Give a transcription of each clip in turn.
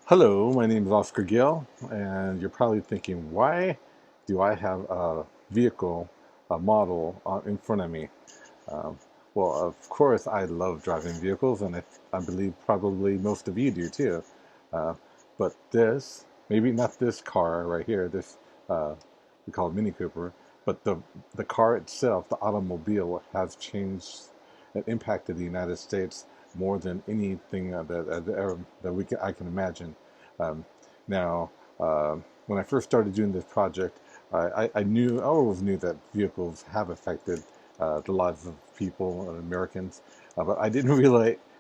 Hello, my name is Oscar Gill, and you're probably thinking, why do I have a vehicle, a model in front of me? Um, well, of course, I love driving vehicles, and I believe probably most of you do too. Uh, but this, maybe not this car right here, this we call it Mini Cooper, but the car itself, the automobile, has changed and impacted the United States more than anything that I can imagine. Um, now, when I first started doing this project, I always knew that vehicles have affected the lives of people and Americans, but I didn't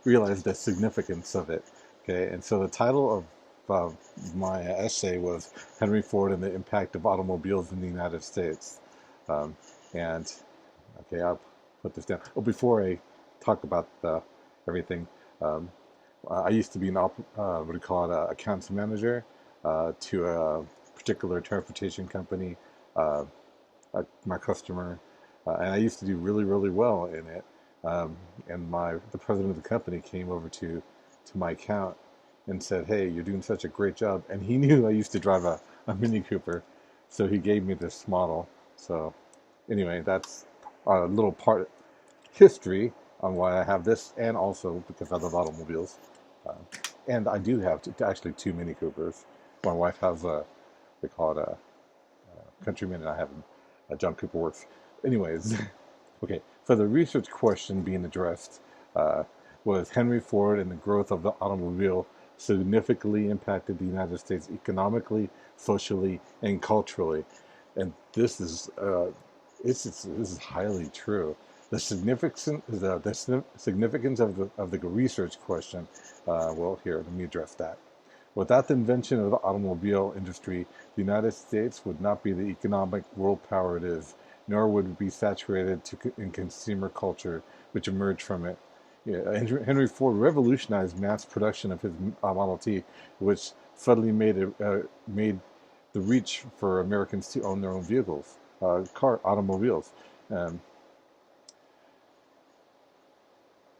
realize the significance of it. Okay, and so the title of my essay was Henry Ford and the Impact of Automobiles in the United States. Um, and okay, I'll put this down. Oh, before I talk about everything, um, I used to be what do you call it, accounts manager to a particular transportation company, uh, my customer, and I used to do really, really well in it. And the president of the company came over to my account and said, "Hey, you're doing such a great job." And he knew I used to drive a Mini Cooper, so he gave me this model. So anyway, that's a little part history on why I have this, and also because I love automobiles. Uh, and I do have actually two Mini Coopers. My wife has they call it a Countryman, and I have a John Cooper Works. Anyways, okay. So the research question being addressed uh, was Henry Ford and the growth of the automobile significantly impacted the United States economically, socially, and culturally. And this is highly true. The significance of the research question. Well, here, let me address that. Without the invention of the automobile industry, the United States would not be the economic world power it is, nor would it be saturated in consumer culture which emerged from it. Yeah, Henry Ford revolutionized mass production of his Model T, which suddenly made the reach for Americans to own their own vehicles, automobiles. Um,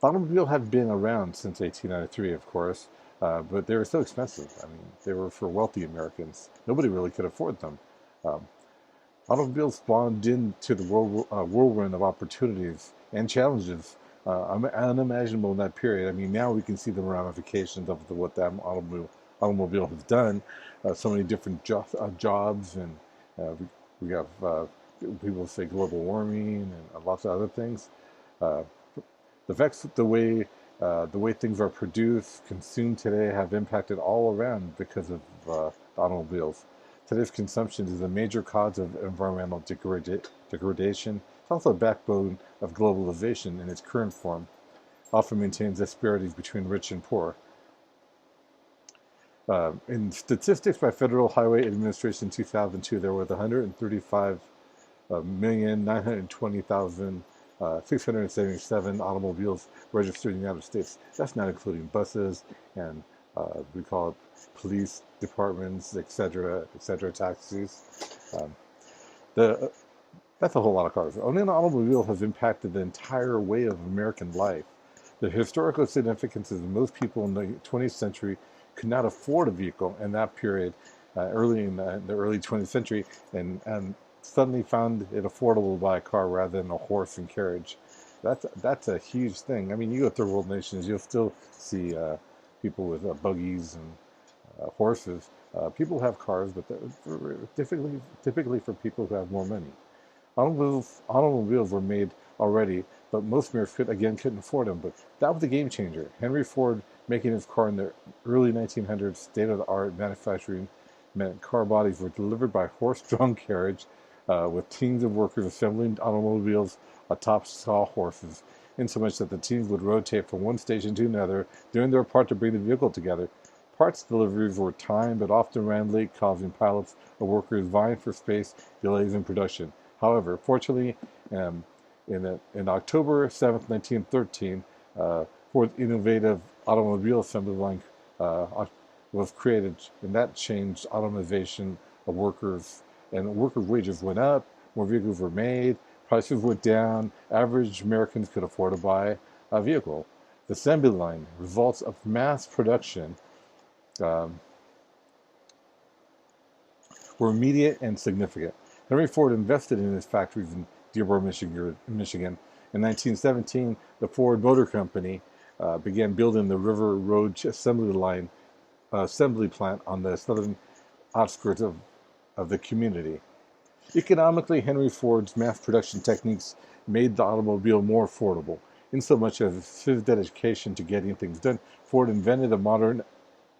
Automobiles have been around since 1893, of course, but they were so expensive. I mean, they were for wealthy Americans. Nobody really could afford them. Um, Automobiles spawned into the whirlwind of opportunities and challenges unimaginable in that period. I mean, now we can see the ramifications of what that automobile has done. So many different jobs, and we have people say global warming and lots of other things. Uh, the effects of the way things are produced, consumed today have impacted all around because of automobiles. Today's consumption is a major cause of environmental degradation. It's also a backbone of globalization in its current form, often maintains disparities between rich and poor. In statistics by Federal Highway Administration 2002, there was 135,920,677 automobiles registered in the United States. That's not including buses and we call it police departments, etc., taxis. Um, the That's a whole lot of cars. Owning an automobile has impacted the entire way of American life. The historical significance is that most people in the 20th century could not afford a vehicle in that period, early in the early 20th century, and suddenly found it affordable to buy a car rather than a horse and carriage. That's a huge thing. I mean, you go through world nations, you'll still see people with buggies and horses. People have cars, but they're typically for people who have more money. Automobiles were made already, but most Americans couldn't afford them. But that was a game changer. Henry Ford making his car in the early 1900s, state-of-the-art manufacturing, meant car bodies were delivered by horse-drawn carriage, with teams of workers assembling automobiles atop sawhorses, insomuch that the teams would rotate from one station to another, doing their part to bring the vehicle together. Parts deliveries were timed but often ran late, causing pilots or workers vying for space, delays in production. However, fortunately, um, in October 7th, 1913, Ford's innovative automobile assembly line was created, and that changed automation of workers. And workers' wages went up, more vehicles were made, prices went down, average Americans could afford to buy a vehicle. The assembly line, results of mass production, um, were immediate and significant. Henry Ford invested in his factories in Dearborn, Michigan. In 1917, the Ford Motor Company began building the River Road assembly plant on the southern outskirts of the community. Economically, Henry Ford's mass production techniques made the automobile more affordable. In so much as his dedication to getting things done, Ford invented a modern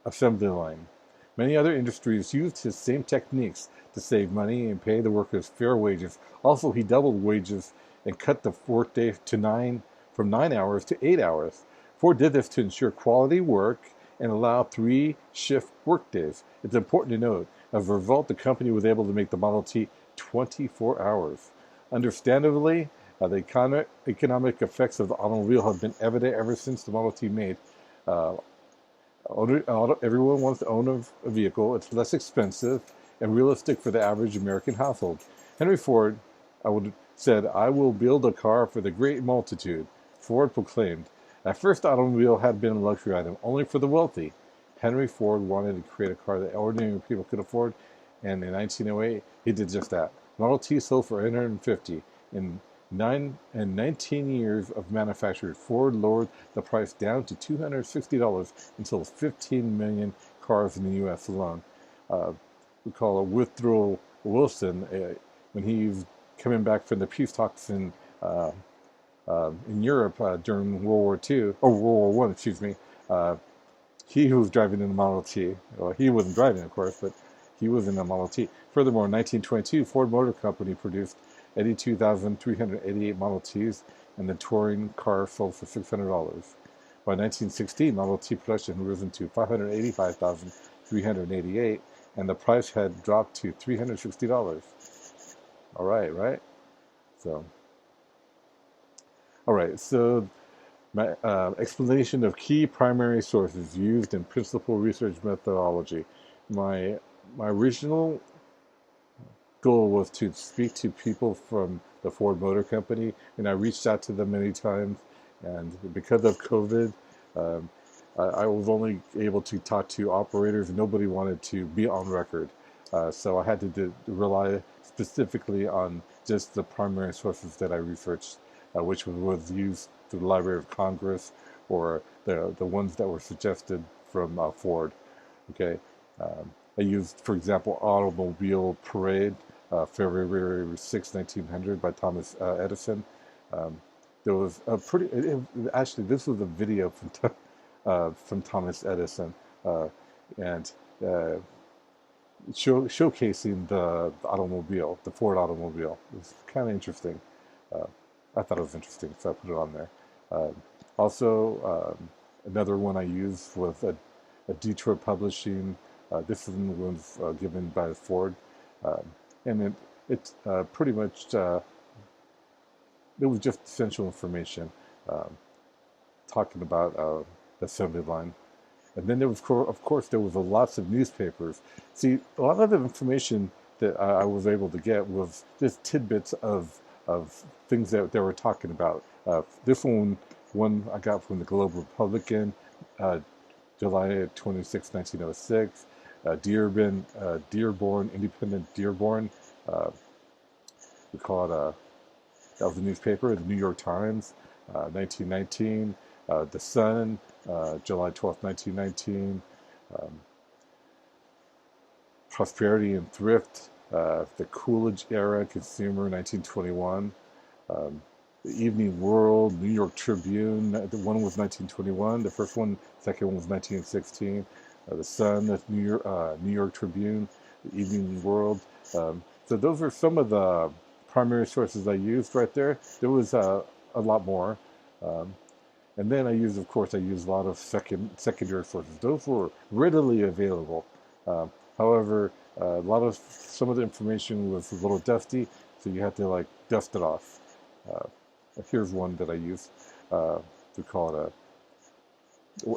assembly line. Many other industries used his same techniques to save money and pay the workers fair wages. Also, he doubled wages and cut the workday from 9 hours to 8 hours. Ford did this to ensure quality work and allow 3-shift workdays. It's important to note, as a result, the company was able to make the Model T 24 hours. Understandably, the economic effects of the automobile have been evident ever since the Model T made. Uh, Everyone wants to own a vehicle. It's less expensive and realistic for the average American household. Henry Ford said, "I will build a car for the great multitude." Ford proclaimed, "At first, the automobile had been a luxury item only for the wealthy." Henry Ford wanted to create a car that ordinary people could afford, and in 1908, he did just that. Model T sold for $850. In 19 years of manufacture, Ford lowered the price down to $260 and sold 15 million cars in the U.S. alone. We call it Woodrow Wilson, when he was coming back from the peace talks in Europe during World War II, or World War One, excuse me. He was driving in a Model T. Well, he wasn't driving, of course, but he was in a Model T. Furthermore, in 1922, Ford Motor Company produced 82,388 Model Ts, and the touring car sold for $600. By 1916, Model T production had risen to 585,388, and the price had dropped to $360. All right? So, all right, so my explanation of key primary sources used in principal research methodology. My original goal was to speak to people from the Ford Motor Company, and I reached out to them many times. And because of COVID, I was only able to talk to operators. Nobody wanted to be on record. So I had to rely specifically on just the primary sources that I researched, which was used through the Library of Congress or the ones that were suggested from Ford. Okay. I used, for example, Automobile Parade, February 6, 1900 by Thomas Edison. There was a actually, this was a video from Thomas Edison, and showcasing the automobile, the Ford automobile. It was kind of interesting. I thought it was interesting, so I put it on there. Also, another one I used was a Detroit Publishing. This one was given by Ford, and it's pretty much it was just essential information talking about the assembly line. And then there was, of course, there was lots of newspapers. See, a lot of the information that I was able to get was just tidbits of things that they were talking about. This one I got from the Globe Republican, July 26, 1906. Dearborn, Independent Dearborn. We call it that was the newspaper, the New York Times, 1919. The Sun, July 12th, 1919. Prosperity and Thrift, the Coolidge Era Consumer, 1921. The Evening World, New York Tribune, the one was 1921. The first one, second one was 1916. The Sun, the New York Tribune, the Evening World. So those are some of the primary sources I used right there. There was a lot more. And then I used a lot of secondary sources. Those were readily available. However, some of the information was a little dusty, so you had to dust it off. Here's one that I used. We call it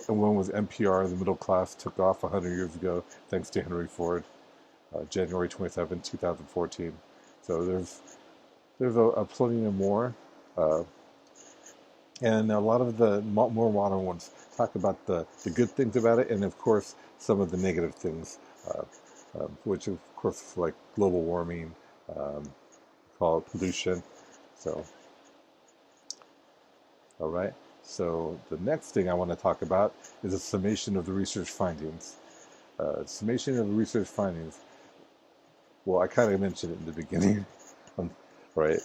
one was NPR, The Middle Class Took Off 100 years ago, thanks to Henry Ford, January 27, 2014. So there's a plenty of more. And a lot of the more modern ones talk about the good things about it, and of course some of the negative things. which of course like global warming, um, call it pollution. So, all right. So the next thing I want to talk about is a summation of the research findings. Summation of the research findings. Well, I kind of mentioned it in the beginning, right?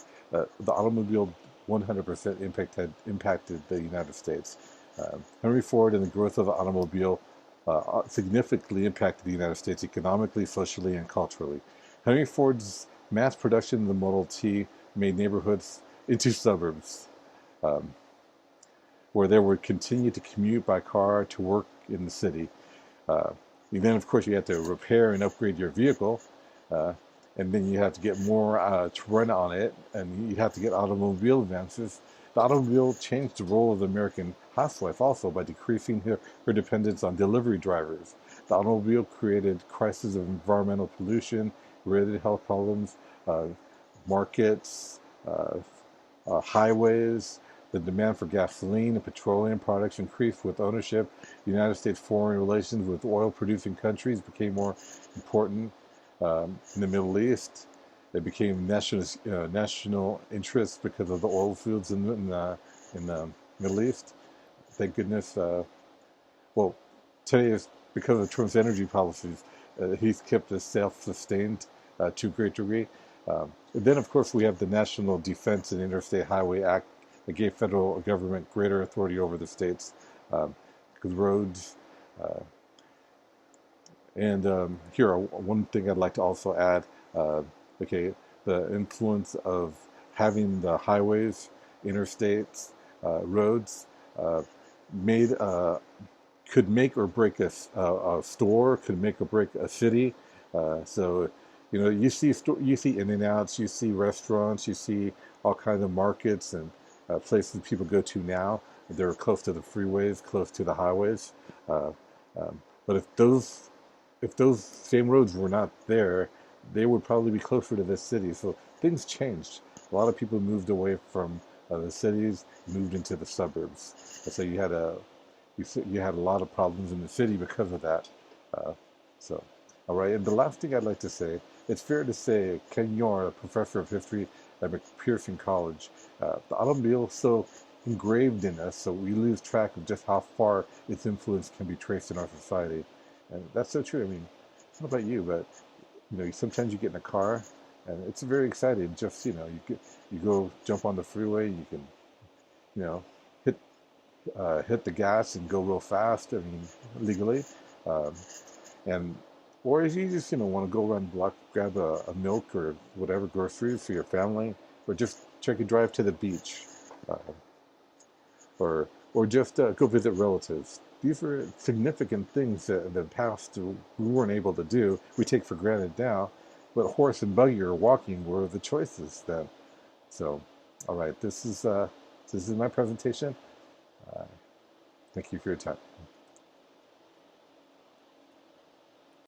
The automobile 100% impacted the United States. Henry Ford and the growth of the automobile significantly impacted the United States economically, socially, and culturally. Henry Ford's mass production of the Model T made neighborhoods into suburbs, um, where they would continue to commute by car to work in the city. Uh, and then, of course, you have to repair and upgrade your vehicle, uh, and then you have to get more to run on it, and you have to get automobile advances. The automobile changed the role of the American housewife also by decreasing her dependence on delivery drivers. The automobile created crises of environmental pollution, related health problems, uh, markets, uh, highways. The demand for gasoline and petroleum products increased with ownership. The United States foreign relations with oil-producing countries became more important. In the Middle East, it became national interest because of the oil fields in the Middle East. Thank goodness. Well, today is because of Trump's energy policies. He's kept us self-sustained to a great degree. Then, of course, we have the National Defense and Interstate Highway Act that gave federal government greater authority over the states, roads. Uh, and here, one thing I'd like to also add, okay, the influence of having the highways, interstates, roads, uh, made could make or break a store, could make or break a city. So, you see In-N-Outs, you see restaurants, you see all kinds of markets and places people go to now. They're close to the freeways, close to the highways. Uh, but if those same roads were not there, they would probably be closer to this city. So things changed. A lot of people moved away from the cities, moved into the suburbs. And so you had a lot of problems in the city because of that. Uh, so, all right. And the last thing I'd like to say, it's fair to say, Ken Yor, a professor of history at McPherson College, the automobile is so engraved in us, so we lose track of just how far its influence can be traced in our society. And that's so true. I mean, I don't know about you, but sometimes you get in a car and it's very exciting. Just you go jump on the freeway, you can hit hit the gas and go real fast. I mean, legally, um, and or if you just want to go around the block, grab a milk or whatever groceries for your family, or just take a drive to the beach, uh, or just go visit relatives. These were significant things that in the past we weren't able to do. We take for granted now, but horse and buggy or walking were the choices then. So, all right, this is my presentation. Uh, Thank you for your time.